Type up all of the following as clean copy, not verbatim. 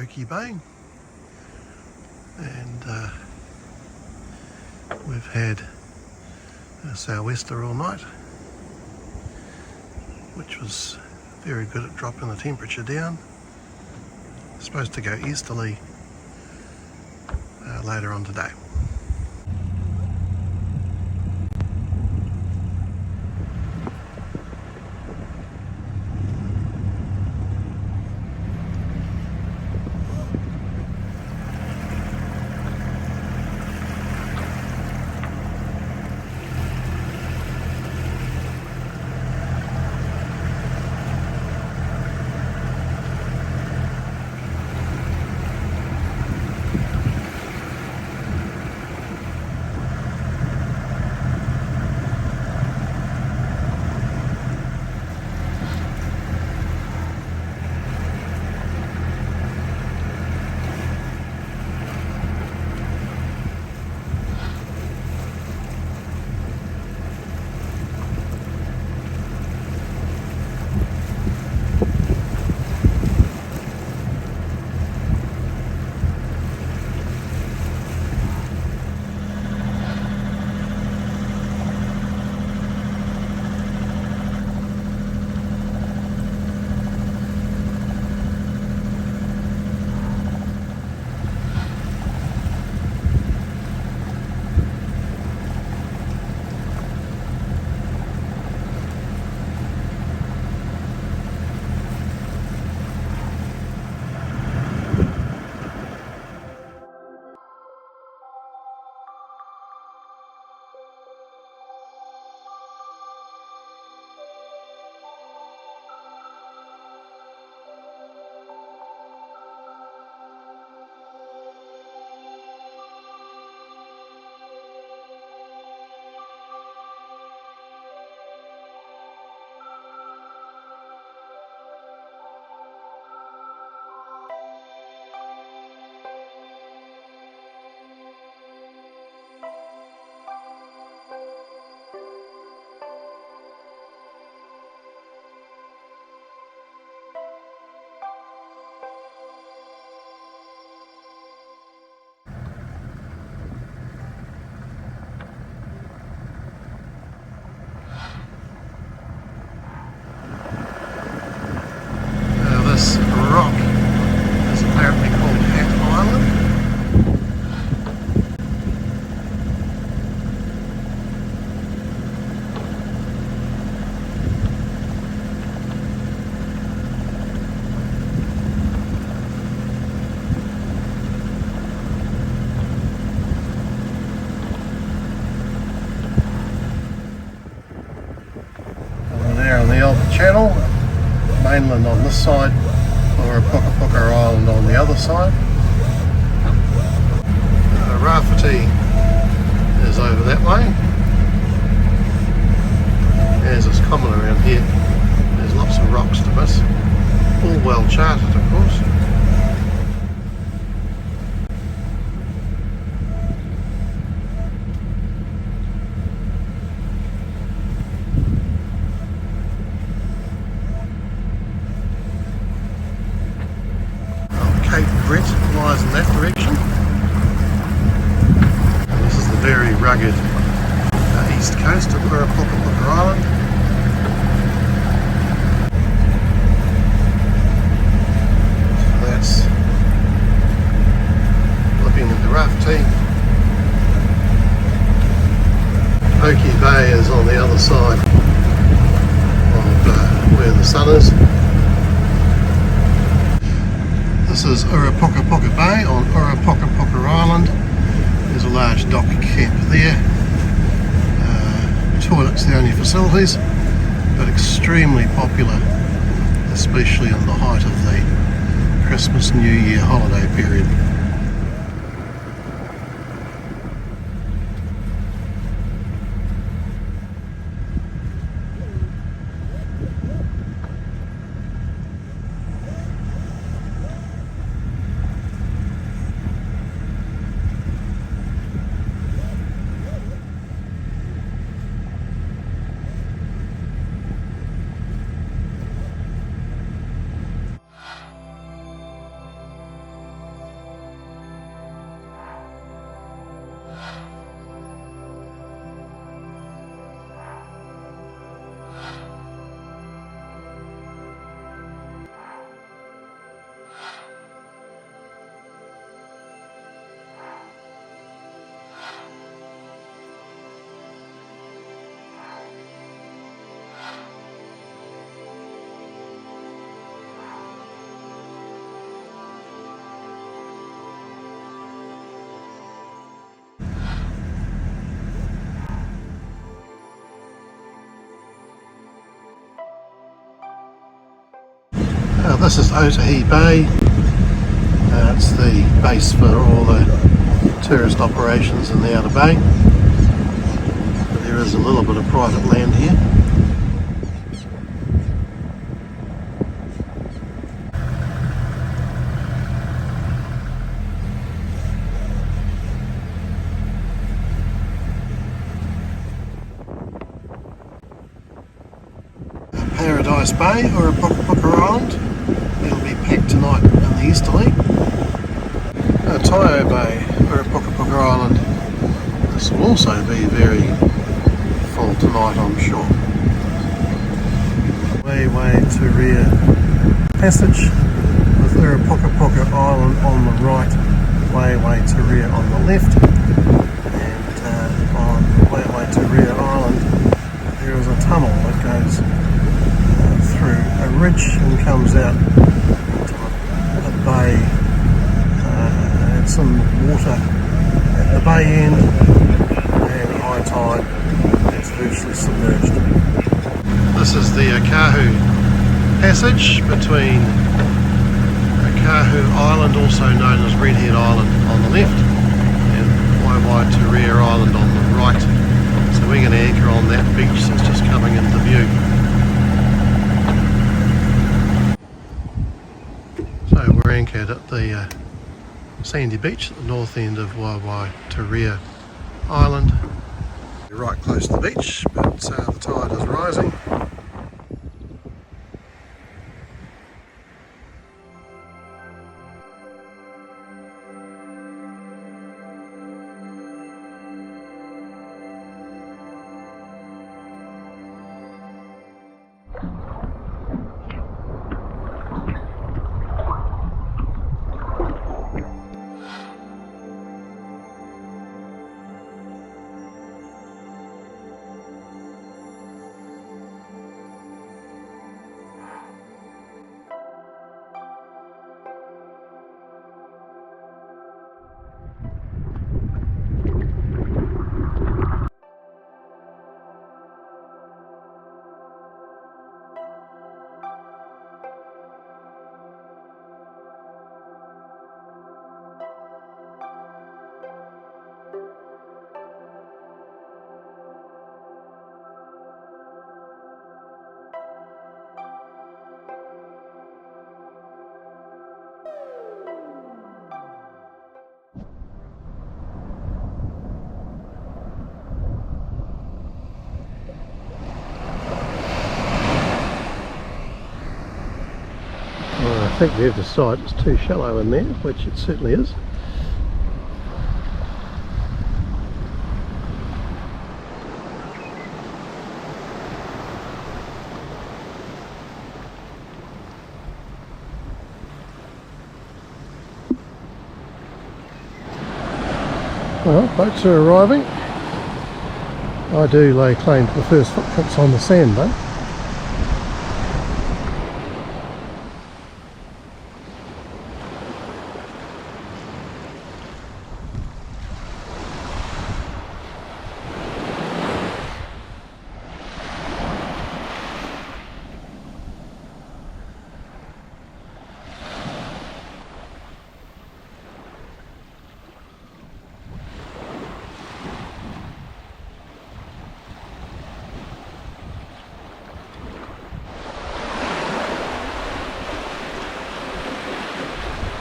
Oke Bay, and we've had a sou'wester all night, which was very good at dropping the temperature down. It's supposed to go easterly later on today. This rock is apparently called Island. Over there on the old channel, mainland on this side, Urupukapuka Island on the other side. Rafferty is over that way. As is common around here, there's lots of rocks to miss. All well charted, of course. Lies in that direction. And this is the very rugged east coast of Urupukapuka Island. So that's looking at the Rafferty. Oke Bay is on the other side of where the sun is. This is Urupukapuka Bay on Urupukapuka Island. There's a large dock camp there. Toilets the only facilities, but extremely popular, especially in the height of the Christmas New Year holiday period. This is Oke Bay. It's the base for all the tourist operations in the Outer Bay. But there is a little bit of private land here. Paradise Bay, Urupukapuka Island. It'll be packed tonight in the easterly. Oke Bay, Urupukapuka Island. This will also be very full tonight, I'm sure. Waewaetourea Passage with Urupukapuka Island on the right, Waewaetourea on the left, and on Waewaetourea Island there is a tunnel that goes through a ridge and comes out into a bay. Some water at the bay end, and high tide it's virtually submerged. This is the Oahu Passage between Oahu Island, also known as Redhead Island, on the left, and Waewaetourea Island on the right. So we're going to anchor on that beach that's just coming into view. So we're anchored at the sandy beach at the north end of Waewaetourea Island. We're right close to the beach, but the tide is rising. I think they've decided it's too shallow in there, which it certainly is. Well, boats are arriving. I do lay claim to the first footprints on the sand though.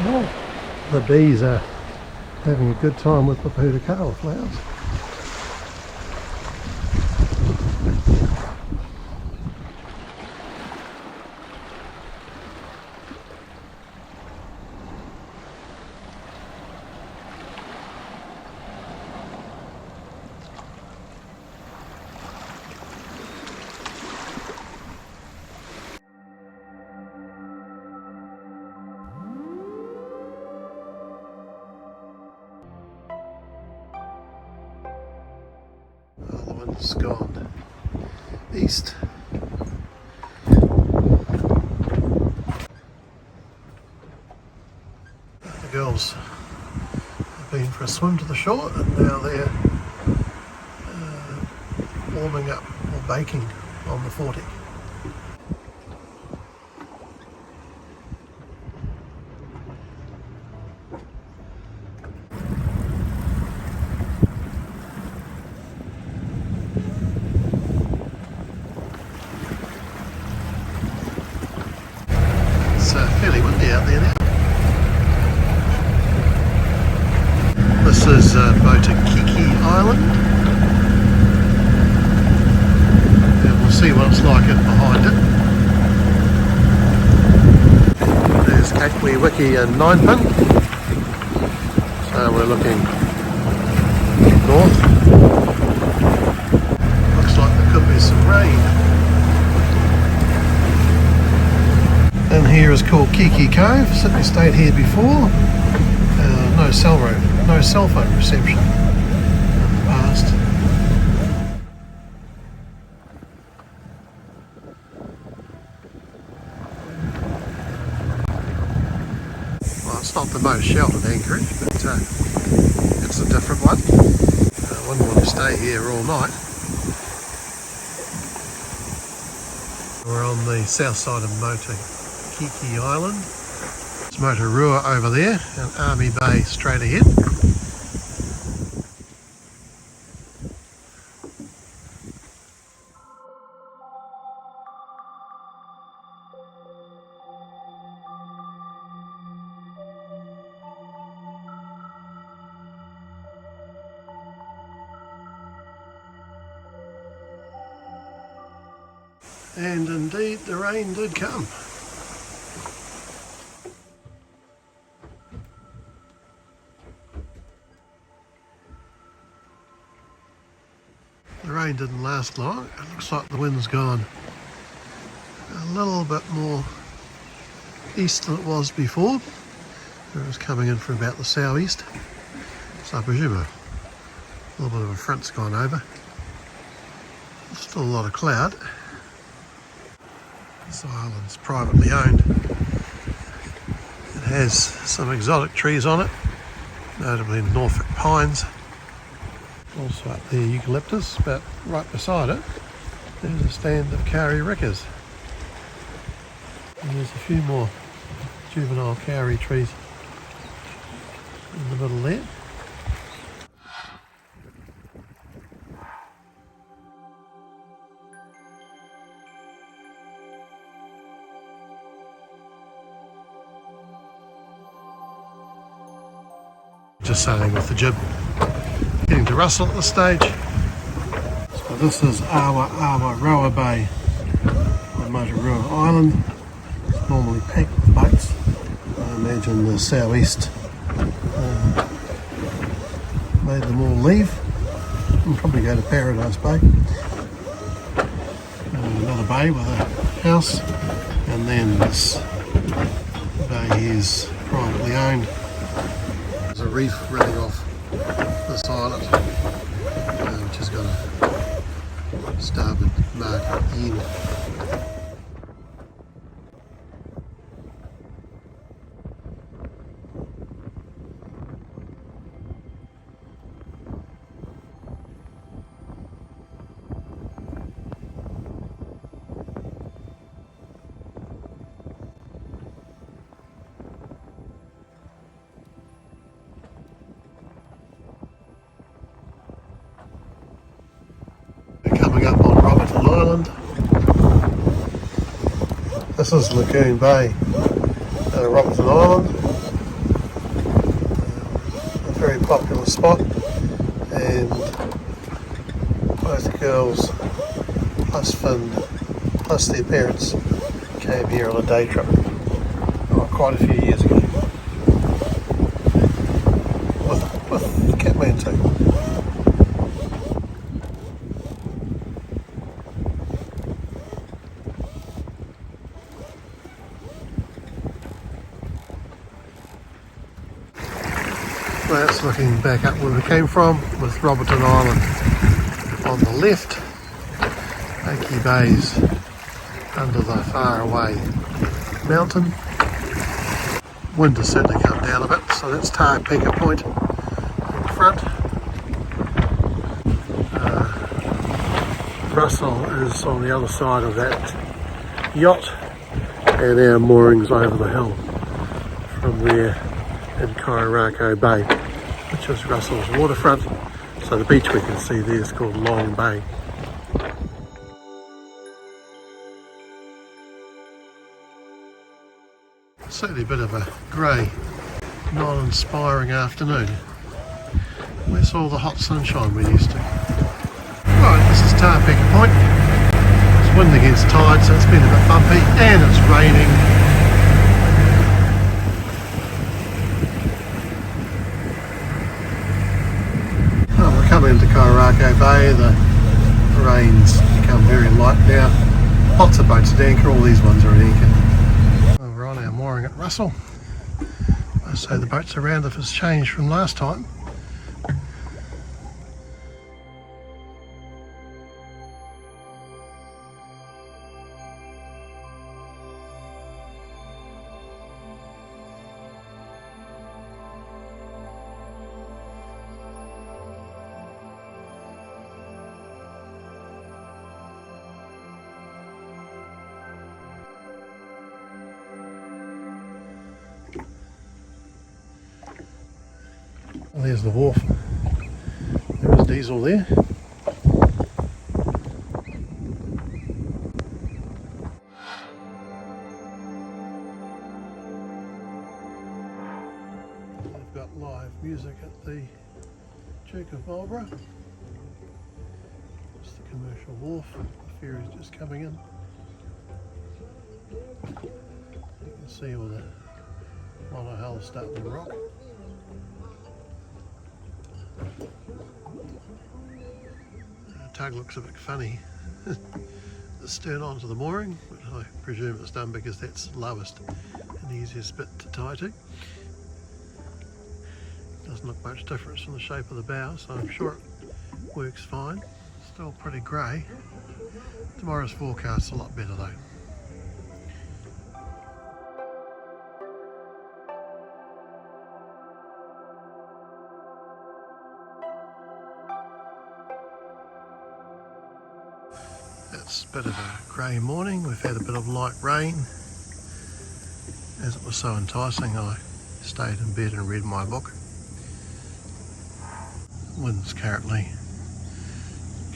Well, the bees are having a good time with the Motukiekie flowers. The wind's gone east. The girls have been for a swim to the shore and now they're warming up or baking on the 40. Motukiekie Island. And we'll see what it's like in behind it. There's Waewaetourea and Ninepin. So we're looking north. Looks like there could be some rain. And here is called Kiki Cove. Certainly stayed here before. No cell phone reception in the past. Well, it's not the most sheltered anchorage, but it's a different one. I wouldn't want to stay here all night. We're on the south side of Motukiekie Island. It's Moturua over there and Army Bay straight ahead. And indeed the rain did come. The rain didn't last long. It looks like the wind's gone a little bit more east than it was before. It was coming in from about the southeast. So I presume a little bit of a front's gone over. Still a lot of cloud. This island's privately owned. It has some exotic trees on it, notably Norfolk pines. Also up there eucalyptus, but right beside it there's a stand of kauri rickers. And there's a few more juvenile kauri trees in the middle there. Just sailing with the jib. Getting to Russell at this stage. So this is Awoke Bay on Moturua Island. It's normally packed with boats. I imagine the southeast made them all leave and probably go to Paradise Bay. Another bay with a house, and then this bay is privately owned. There's a reef running off this island, which has got a starboard mark at the end. Coming up on Roberton Island. This is Lagoon Bay, Roberton Island. A very popular spot, and both girls plus Finn plus their parents came here on a day trip quite a few years ago with CATMANTOO. That's looking back up where we came from, with Roberton Island on the left. Oke Bay's under the far away mountain. Wind has certainly come down a bit, so that's Topeka Point in front. Russell is on the other side of that yacht, and our moorings over the hill from there in Oke Bay, which is Russell's waterfront. So the beach we can see there is called Long Bay. Certainly a bit of a grey, non-inspiring afternoon. Where's all the hot sunshine we used to? Right, this is Topeka Point. It's wind against tide, so it's been a bit bumpy, and it's raining. Oh, we're coming into Oke Bay. The rain's become very light now. Lots of boats at anchor, all these ones are at anchor. Well, we're on our mooring at Russell. So the boats around if it's changed from last time. Well, there's the wharf. There is diesel there. They've got live music at the Duke of Marlborough. It's the commercial wharf. The ferry's just coming in. You can see all the monohulls starting to rock. The tug looks a bit funny. The stern onto the mooring, but I presume it's done because that's lowest and easiest bit to tie to. Doesn't look much difference from the shape of the bow, so I'm sure it works fine. Still pretty grey. Tomorrow's forecast's a lot better though. It's a bit of a grey morning. We've had a bit of light rain. As it was so enticing, I stayed in bed and read my book. Wind's currently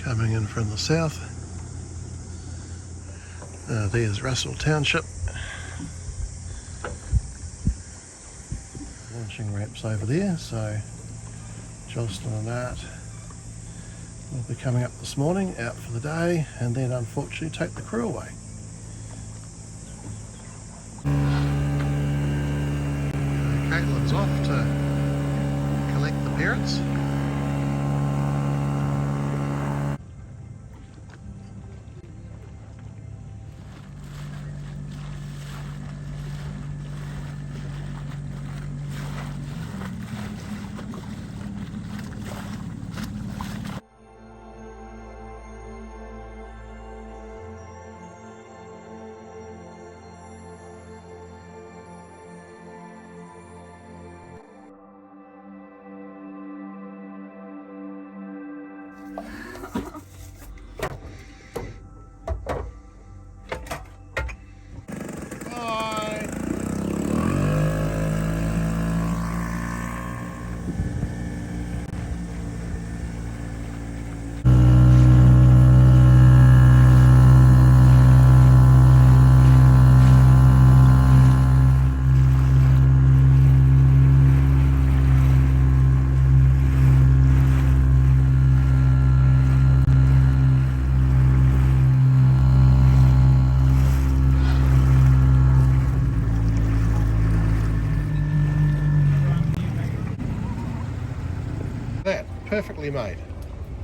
coming in from the south. There's Russell Township. Launching ramps over there, so Joceyln Art will be coming up this morning, out for the day, and then unfortunately take the crew away. Caitlin's off to collect the parents. That, perfectly made.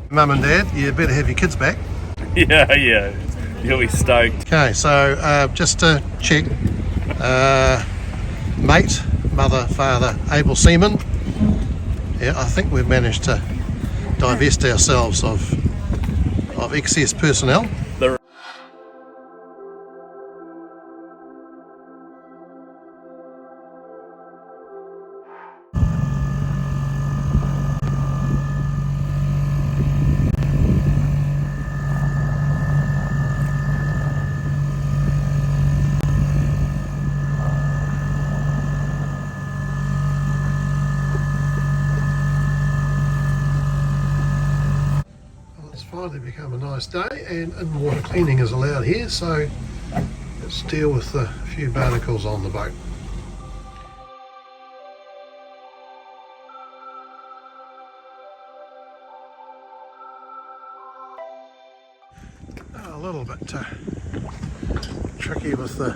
Mum and Dad, you better have your kids back. Yeah, you'll be stoked. Okay, so just to check, mate, mother, father, able seaman. Yeah, I think we've managed to divest ourselves of excess personnel. Finally become a nice day, and in-water cleaning is allowed here, so let's deal with the few barnacles on the boat. little bit tricky with the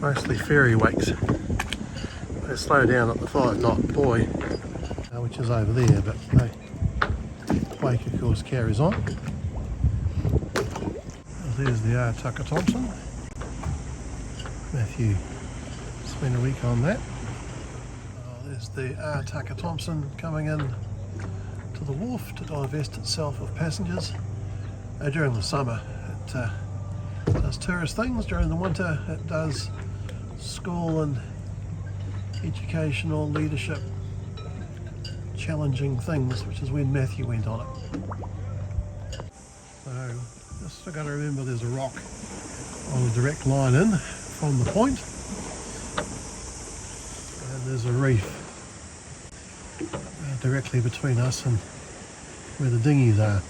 mostly ferry wakes. They slow down at the 5-knot buoy, which is over there, but the wake of course carries on. There's the Urupukapuka Thompson. Matthew spent a week on that. There's the Urupukapuka Thompson coming in to the wharf to divest itself of passengers. During the summer it does tourist things, during the winter it does school and educational leadership challenging things, which is when Matthew went on it. So just got to remember there's a rock on a direct line in from the point, and there's a reef directly between us and where the dinghies are.